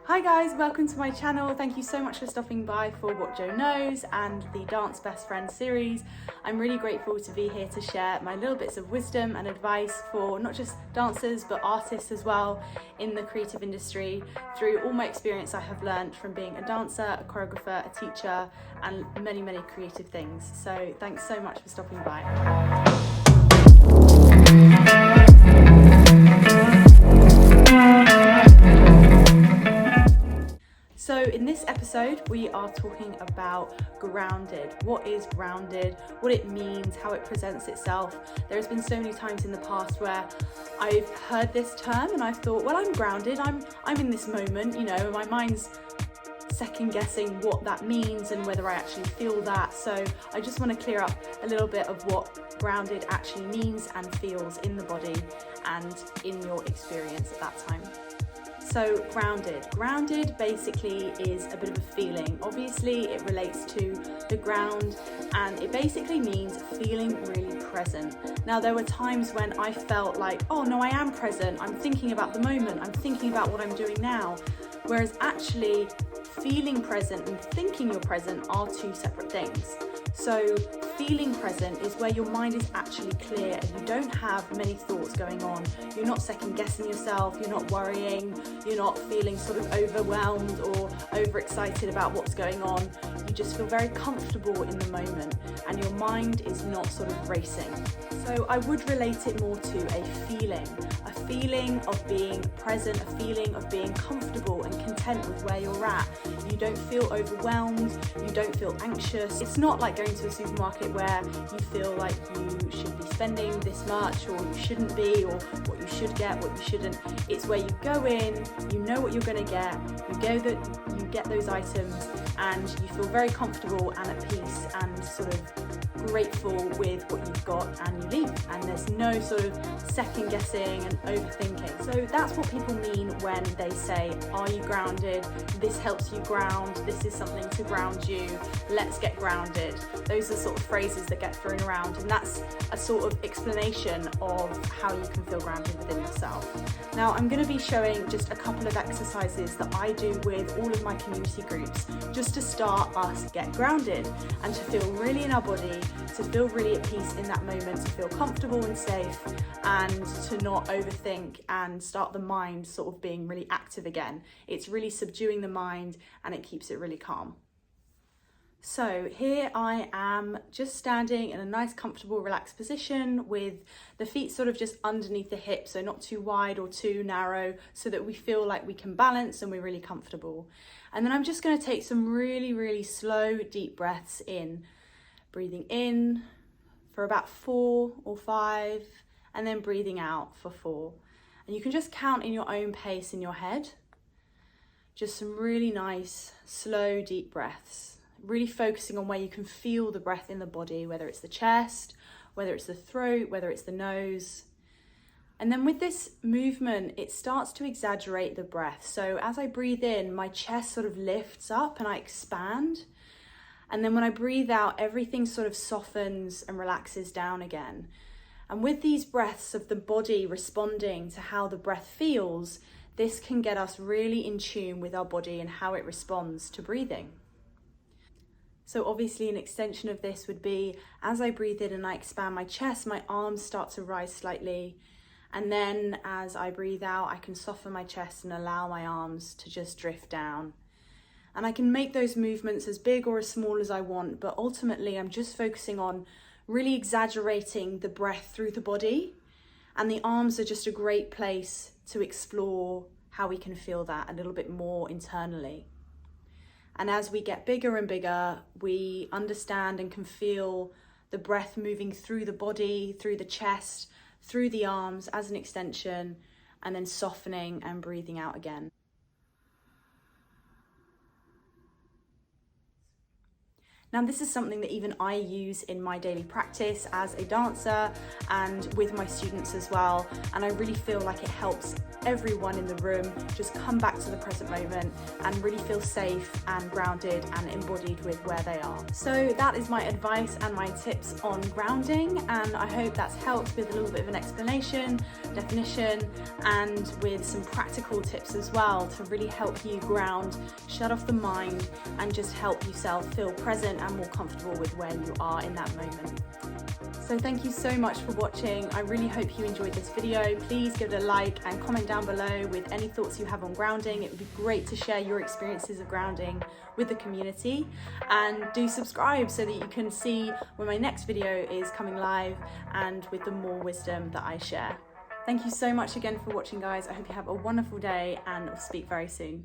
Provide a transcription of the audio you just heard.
Hi guys, welcome to my channel. Thank you so much for stopping by for What Joe Knows and the Dance Best Friends series. I'm really grateful to be here to share my little bits of wisdom and advice for not just dancers but artists as well in the creative industry through all my experience I have learned from being a dancer, a choreographer, a teacher and many creative things. So thanks so much for stopping by. So in this episode, we are talking about grounded. What is grounded, what it means, how it presents itself. There's been so many times in the past where I've heard this term and I've thought, well, I'm grounded, I'm in this moment, you know, my mind's second guessing what that means and whether I actually feel that. So I just want to clear up a little bit of what grounded actually means and feels in the body and in your experience at that time. So grounded basically is a bit of a feeling. Obviously it relates to the ground and it basically means feeling really present. Now there were times when I felt like, oh no, I am present, I'm thinking about the moment, I'm thinking about what I'm doing now. Whereas actually feeling present and thinking you're present are two separate things. So feeling present is where your mind is actually clear and you don't have many thoughts going on. You're not second guessing yourself, you're not worrying, you're not feeling sort of overwhelmed or overexcited about what's going on. You just feel very comfortable in the moment and your mind is not sort of racing. So I would relate it more to a feeling of being present, a feeling of being comfortable and content with where you're at. You don't feel overwhelmed, you don't feel anxious. It's not like going to a supermarket where you feel like you should be spending this much or you shouldn't be, or what you should get, what you shouldn't. It's where you go in, you know what you're going to get, you get those items and you feel very comfortable and at peace and sort of grateful with what you've got and you leave, and there's no sort of second guessing and overthinking. So that's what people mean when they say, are you grounded? This helps you ground, this is something to ground you, let's get grounded. Those are sort of phrases that get thrown around, and that's a sort of explanation of how you can feel grounded within yourself. Now I'm going to be showing just a couple of exercises that I do with all of my community groups just to start us get grounded and to feel really in our body, to feel really at peace in that moment, to feel comfortable and safe and to not overthink and start the mind sort of being really active again. It's really subduing the mind and it keeps it really calm. So here I am just standing in a nice comfortable relaxed position with the feet sort of just underneath the hips, so not too wide or too narrow, so that we feel like we can balance and we're really comfortable. And then I'm just going to take some really slow deep breaths in, breathing in for about 4 or 5 and then breathing out for 4. And you can just count in your own pace in your head. Just some really nice slow deep breaths. Really focusing on where you can feel the breath in the body, whether it's the chest, whether it's the throat, whether it's the nose. And then with this movement, it starts to exaggerate the breath. So as I breathe in, my chest sort of lifts up and I expand. And then when I breathe out, everything sort of softens and relaxes down again. And with these breaths of the body responding to how the breath feels, this can get us really in tune with our body and how it responds to breathing. So obviously an extension of this would be, as I breathe in and I expand my chest, my arms start to rise slightly. And then as I breathe out, I can soften my chest and allow my arms to just drift down. And I can make those movements as big or as small as I want, but ultimately I'm just focusing on really exaggerating the breath through the body. And the arms are just a great place to explore how we can feel that a little bit more internally. And as we get bigger and bigger, we understand and can feel the breath moving through the body, through the chest, through the arms as an extension, and then softening and breathing out again. Now, this is something that even I use in my daily practice as a dancer and with my students as well. And I really feel like it helps everyone in the room just come back to the present moment and really feel safe and grounded and embodied with where they are. So that is my advice and my tips on grounding, and I hope that's helped with a little bit of an explanation, definition, and with some practical tips as well to really help you ground, shut off the mind, and just help yourself feel present and more comfortable with where you are in that moment. So thank you so much for watching. I really hope you enjoyed this video. Please give it a like and comment down below with any thoughts you have on grounding. It would be great to share your experiences of grounding with the community, and do subscribe so that you can see when my next video is coming live and with the more wisdom that I share. Thank you so much again for watching, guys. I hope you have a wonderful day, and I'll speak very soon.